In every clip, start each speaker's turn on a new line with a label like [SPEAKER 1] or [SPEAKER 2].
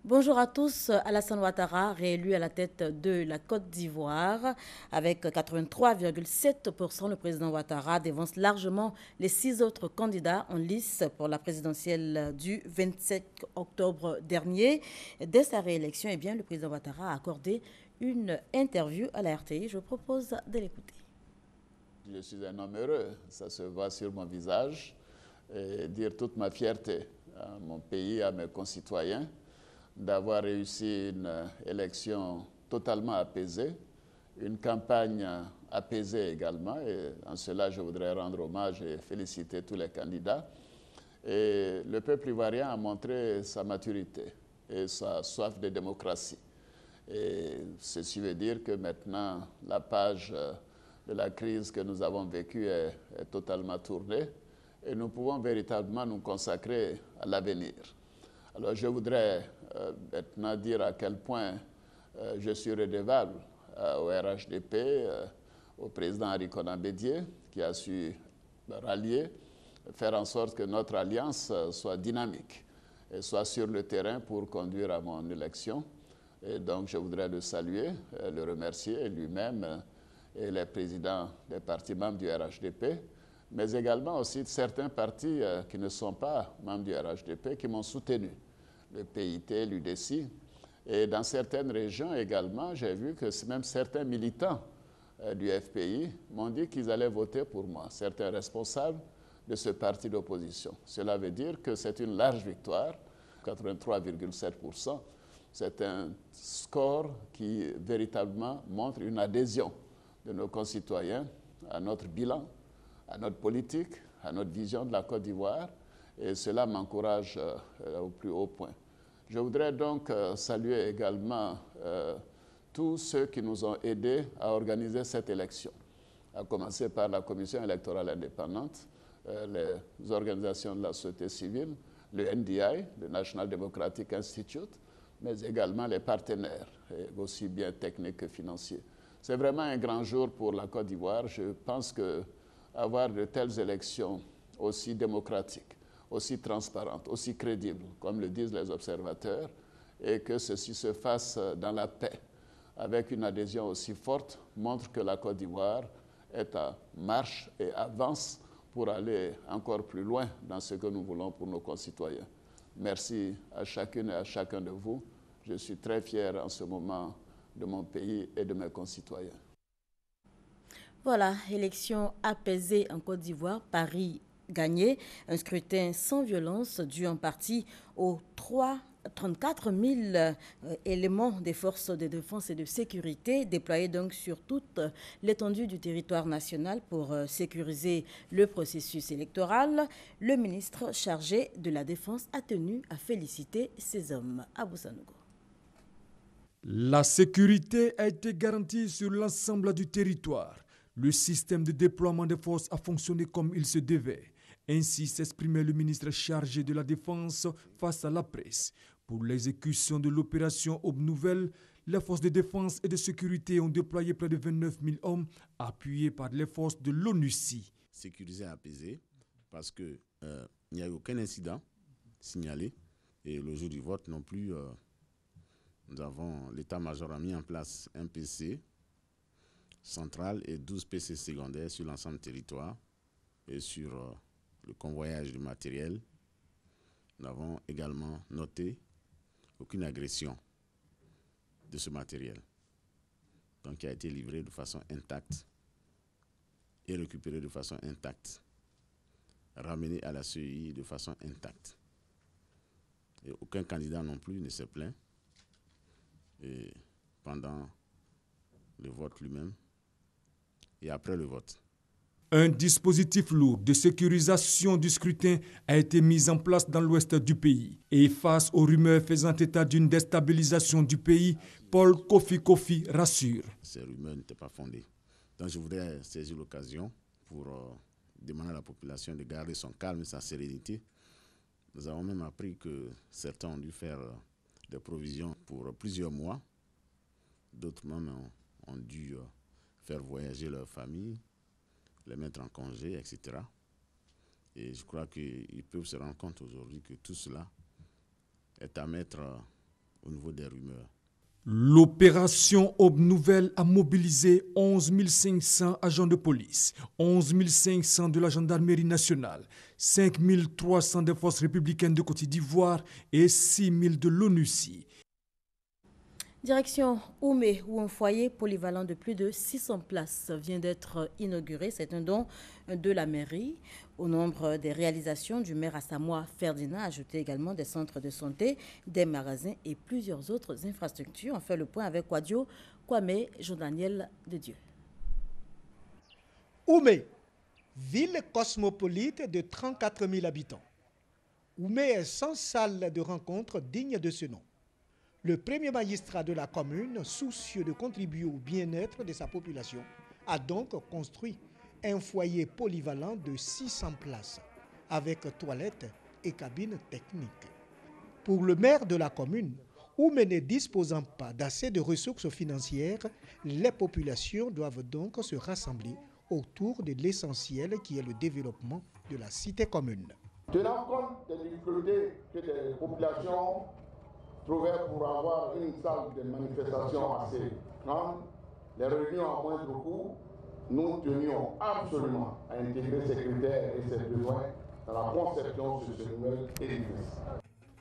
[SPEAKER 1] Bonjour à tous. Alassane Ouattara, réélu à la tête de la Côte d'Ivoire avec 83,7%. Le président Ouattara dévance largement les 6 autres candidats en lice pour la présidentielle du 27 octobre dernier. Dès sa réélection, le président Ouattara a accordé une interview à la RTI. Je vous propose de l'écouter.
[SPEAKER 2] Je suis un homme heureux, ça se voit sur mon visage, et dire toute ma fierté à mon pays, à mes concitoyens, d'avoir réussi une élection totalement apaisée, une campagne apaisée également, et en cela je voudrais rendre hommage et féliciter tous les candidats. Et le peuple ivoirien a montré sa maturité et sa soif de démocratie. Et ceci veut dire que maintenant, la page de la crise que nous avons vécue est totalement tournée et nous pouvons véritablement nous consacrer à l'avenir. Alors je voudrais maintenant dire à quel point je suis redevable au RHDP, au président Henri Konan Bédié, qui a su rallier, faire en sorte que notre alliance soit dynamique et soit sur le terrain pour conduire à mon élection. Et donc, je voudrais le saluer, le remercier lui-même et les présidents des partis membres du RHDP, mais également aussi de certains partis qui ne sont pas membres du RHDP, qui m'ont soutenu, le PIT, l'UDC. Et dans certaines régions également, j'ai vu que même certains militants du FPI m'ont dit qu'ils allaient voter pour moi, certains responsables de ce parti d'opposition. Cela veut dire que c'est une large victoire, 83,7%. C'est un score qui véritablement montre une adhésion de nos concitoyens à notre bilan, à notre politique, à notre vision de la Côte d'Ivoire, et cela m'encourage au plus haut point. Je voudrais donc saluer également tous ceux qui nous ont aidés à organiser cette élection, à commencer par la Commission électorale indépendante, les organisations de la société civile, le NDI, le National Democratic Institute, mais également les partenaires, aussi bien techniques que financiers. C'est vraiment un grand jour pour la Côte d'Ivoire. Je pense qu'avoir de telles élections aussi démocratiques, aussi transparentes, aussi crédibles, comme le disent les observateurs, et que ceci se fasse dans la paix, avec une adhésion aussi forte, montre que la Côte d'Ivoire est en marche et avance pour aller encore plus loin dans ce que nous voulons pour nos concitoyens. Merci à chacune et à chacun de vous. Je suis très fier en ce moment de mon pays et de mes concitoyens.
[SPEAKER 1] Voilà, élection apaisée en Côte d'Ivoire, Paris gagné, un scrutin sans violence dû en partie aux 34 000 éléments des forces de défense et de sécurité déployés donc sur toute l'étendue du territoire national pour sécuriser le processus électoral. Le ministre chargé de la Défense a tenu à féliciter ces hommes. Abou Sanogo.
[SPEAKER 3] La sécurité a été garantie sur l'ensemble du territoire. Le système de déploiement des forces a fonctionné comme il se devait. Ainsi s'exprimait le ministre chargé de la Défense face à la presse. Pour l'exécution de l'opération Aube Nouvelle, les forces de défense et de sécurité ont déployé près de 29 000 hommes, appuyés par les forces de l'ONUCI.
[SPEAKER 4] Sécurisé et apaisé, parce qu'il n'y a eu aucun incident signalé. Et le jour du vote non plus, l'état-major a mis en place un PC central et 12 PC secondaires sur l'ensemble du territoire et sur le convoyage du matériel. Nous avons également noté aucune agression de ce matériel, donc qui a été livré de façon intacte et récupéré de façon intacte, ramené à la CEI de façon intacte. Et aucun candidat non plus ne s'est plaint et pendant le vote lui-même et après le vote.
[SPEAKER 3] Un dispositif lourd de sécurisation du scrutin a été mis en place dans l'ouest du pays. Et face aux rumeurs faisant état d'une déstabilisation du pays, Paul Kofi rassure.
[SPEAKER 4] Ces rumeurs n'étaient pas fondées. Donc je voudrais saisir l'occasion pour demander à la population de garder son calme et sa sérénité. Nous avons même appris que certains ont dû faire des provisions pour plusieurs mois. D'autres même ont dû faire voyager leur famille, les mettre en congé, etc. Et je crois qu'ils peuvent se rendre compte aujourd'hui que tout cela est à mettre au niveau des rumeurs.
[SPEAKER 3] L'opération Aube Nouvelle a mobilisé 11 500 agents de police, 11 500 de la gendarmerie nationale, 5 300 des forces républicaines de Côte d'Ivoire et 6 000 de l'ONUCI.
[SPEAKER 1] Direction Oumé, où un foyer polyvalent de plus de 600 places vient d'être inauguré. C'est un don de la mairie. Au nombre des réalisations du maire Assamoah Ferdinand, ajouté également des centres de santé, des magasins et plusieurs autres infrastructures. On fait le point avec Kwadio Kwame, Jean-Daniel de Dieu.
[SPEAKER 5] Oumé, ville cosmopolite de 34 000 habitants. Oumé est sans salle de rencontre digne de ce nom. Le premier magistrat de la commune, soucieux de contribuer au bien-être de sa population, a donc construit un foyer polyvalent de 600 places, avec toilettes et cabines techniques. Pour le maire de la commune, Oumé ne disposant pas d'assez de ressources financières, les populations doivent donc se rassembler autour de l'essentiel qui est le développement de la cité commune.
[SPEAKER 6] Tenant compte des difficultés que les populations trouvaient pour avoir une salle de manifestation assez grande, les réunions à moindre coût, nous tenions absolument à intégrer ces critères et ces besoins dans la conception de ce nouvel édifice.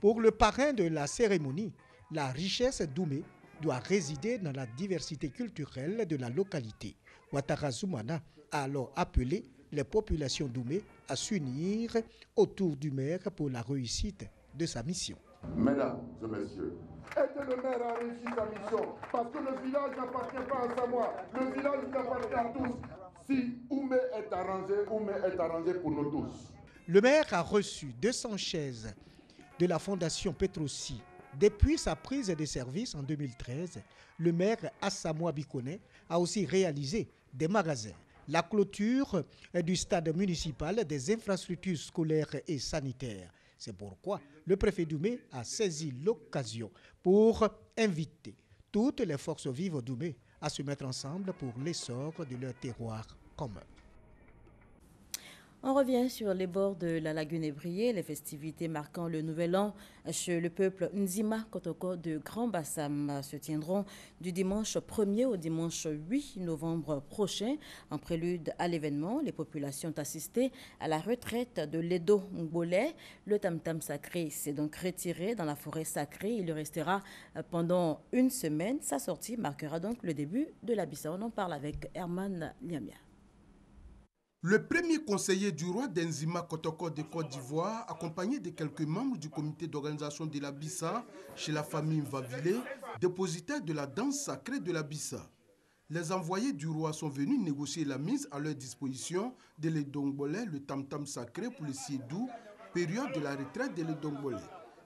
[SPEAKER 5] Pour le parrain de la cérémonie, la richesse d'Oumé doit résider dans la diversité culturelle de la localité. Ouattara Zoumana a alors appelé les populations d'Oumé à s'unir autour du maire pour la réussite de sa mission.
[SPEAKER 6] Mesdames et messieurs, aider le maire à réussir sa mission, parce que le village n'appartient pas à Samoa, le village nous appartient à tous. Si Oumé est arrangé pour nous tous.
[SPEAKER 5] Le maire a reçu 200 chaises de la Fondation Petrosi. Depuis sa prise de service en 2013, le maire Assamoah Bikone a aussi réalisé des magasins, la clôture du stade municipal, des infrastructures scolaires et sanitaires. C'est pourquoi le préfet d'Oumé a saisi l'occasion pour inviter toutes les forces vives d'Oumé à se mettre ensemble pour l'essor de leur terroir commun.
[SPEAKER 1] On revient sur les bords de la lagune Ébrié, les festivités marquant le nouvel an chez le peuple Nzima Kotoko de Grand Bassam se tiendront du dimanche 1er au dimanche 8 novembre prochain. En prélude à l'événement, les populations ont assisté à la retraite de l'Edo Ngbolé. Le tam-tam sacré s'est donc retiré dans la forêt sacrée. Il restera pendant une semaine. Sa sortie marquera donc le début de la Bissa. On en parle avec Herman Liamia.
[SPEAKER 7] Le premier conseiller du roi d'Nzima Kotoko de Côte d'Ivoire, accompagné de quelques membres du comité d'organisation de la Bissa chez la famille Mvavile, dépositaire de la danse sacrée de la Bissa. Les envoyés du roi sont venus négocier la mise à leur disposition de l'Edongbolé, le tam-tam sacré pour le Siedou, période de la retraite de l'Edongbolé.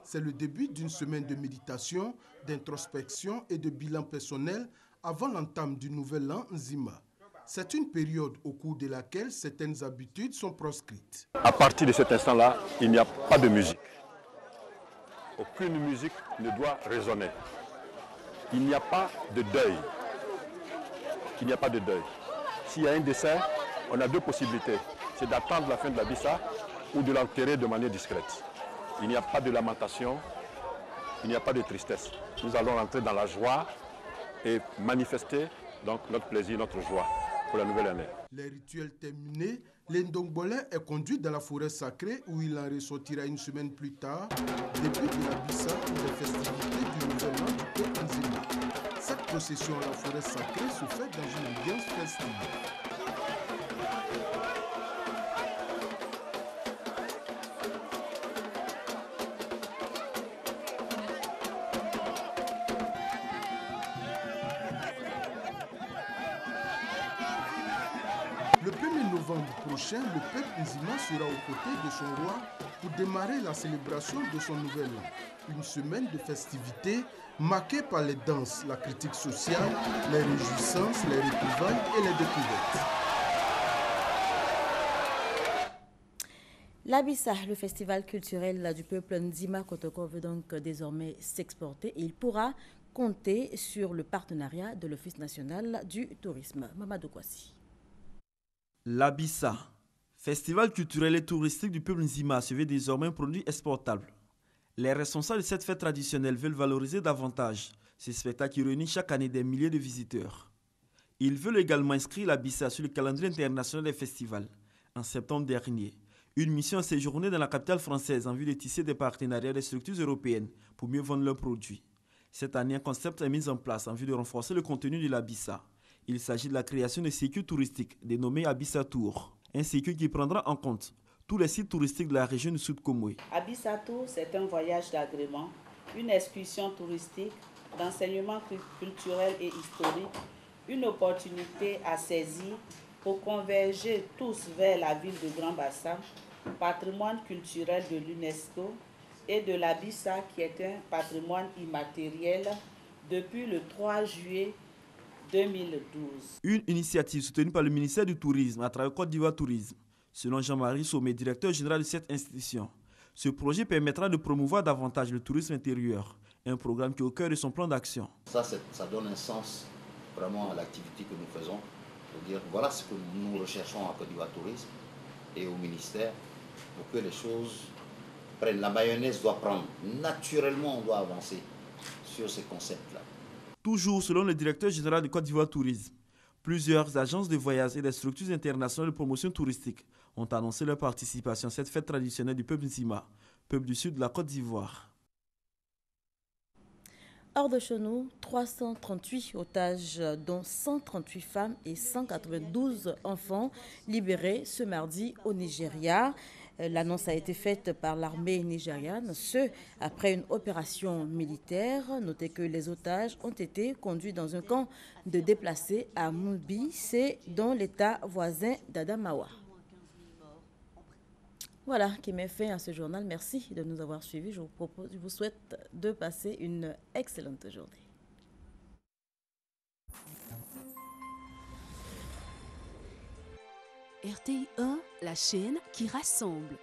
[SPEAKER 7] C'est le début d'une semaine de méditation, d'introspection et de bilan personnel avant l'entame du nouvel an Nzima. C'est une période au cours de laquelle certaines habitudes sont proscrites.
[SPEAKER 8] À partir de cet instant-là, il n'y a pas de musique. Aucune musique ne doit résonner. Il n'y a pas de deuil. Il n'y a pas de deuil. S'il y a un décès, on a deux possibilités. C'est d'attendre la fin de la Bissa ou de l'enterrer de manière discrète. Il n'y a pas de lamentation, il n'y a pas de tristesse. Nous allons rentrer dans la joie et manifester donc notre plaisir, notre joie pour la nouvelle année.
[SPEAKER 7] Les rituels terminés, l'Ndongbolé est conduit dans la forêt sacrée où il en ressortira une semaine plus tard, début de la Bissa ou des festivités du nouvel an du peuple Nzima. Cette procession à la forêt sacrée se fait dans une ambiance festive. Le 1er novembre prochain, le peuple Nzima sera aux côtés de son roi pour démarrer la célébration de son nouvel an. Une semaine de festivités marquée par les danses, la critique sociale, les réjouissances, les retrouvailles et les découvertes.
[SPEAKER 1] La Bissa, le festival culturel du peuple Nzima Kotoko, veut donc désormais s'exporter et il pourra compter sur le partenariat de l'Office national du tourisme. Mamadou Kwasi.
[SPEAKER 9] La Bissa, festival culturel et touristique du peuple Nzima, se veut désormais un produit exportable. Les responsables de cette fête traditionnelle veulent valoriser davantage ces spectacles qui réunissent chaque année des milliers de visiteurs. Ils veulent également inscrire la Bissa sur le calendrier international des festivals. En septembre dernier, une mission a séjourné dans la capitale française en vue de tisser des partenariats des structures européennes pour mieux vendre leurs produits. Cette année, un concept est mis en place en vue de renforcer le contenu de la Bissa. Il s'agit de la création de circuits touristiques dénommés Abissa Tour. Un circuit qui prendra en compte tous les sites touristiques de la région du Sud Komoé.
[SPEAKER 10] Abissa Tour, c'est un voyage d'agrément, une excursion touristique, d'enseignement culturel et historique, une opportunité à saisir pour converger tous vers la ville de Grand Bassam, patrimoine culturel de l'UNESCO, et de la Bissa qui est un patrimoine immatériel depuis le 3 juillet 2012.
[SPEAKER 9] Une initiative soutenue par le ministère du Tourisme à travers Côte d'Ivoire Tourisme. Selon Jean-Marie Sommet, directeur général de cette institution, ce projet permettra de promouvoir davantage le tourisme intérieur, un programme qui est au cœur de son plan d'action.
[SPEAKER 11] Ça donne un sens vraiment à l'activité que nous faisons. Pour dire, voilà ce que nous recherchons à Côte d'Ivoire Tourisme et au ministère pour que les choses prennent. La mayonnaise doit prendre. Naturellement, on doit avancer sur ces concepts-là.
[SPEAKER 9] Toujours selon le directeur général de Côte d'Ivoire Tourisme, plusieurs agences de voyage et des structures internationales de promotion touristique ont annoncé leur participation à cette fête traditionnelle du peuple Nzima, peuple du sud de la Côte d'Ivoire.
[SPEAKER 1] Hors de chez nous, 338 otages, dont 138 femmes et 192 enfants, libérés ce mardi au Nigeria. L'annonce a été faite par l'armée nigériane, ce après une opération militaire. Notez que les otages ont été conduits dans un camp de déplacés à Mumbi, c'est dans l'état voisin d'Adamawa. Voilà qui met fin à ce journal. Merci de nous avoir suivis. Je vous souhaite de passer une excellente journée.
[SPEAKER 12] RTI 1, la chaîne qui rassemble.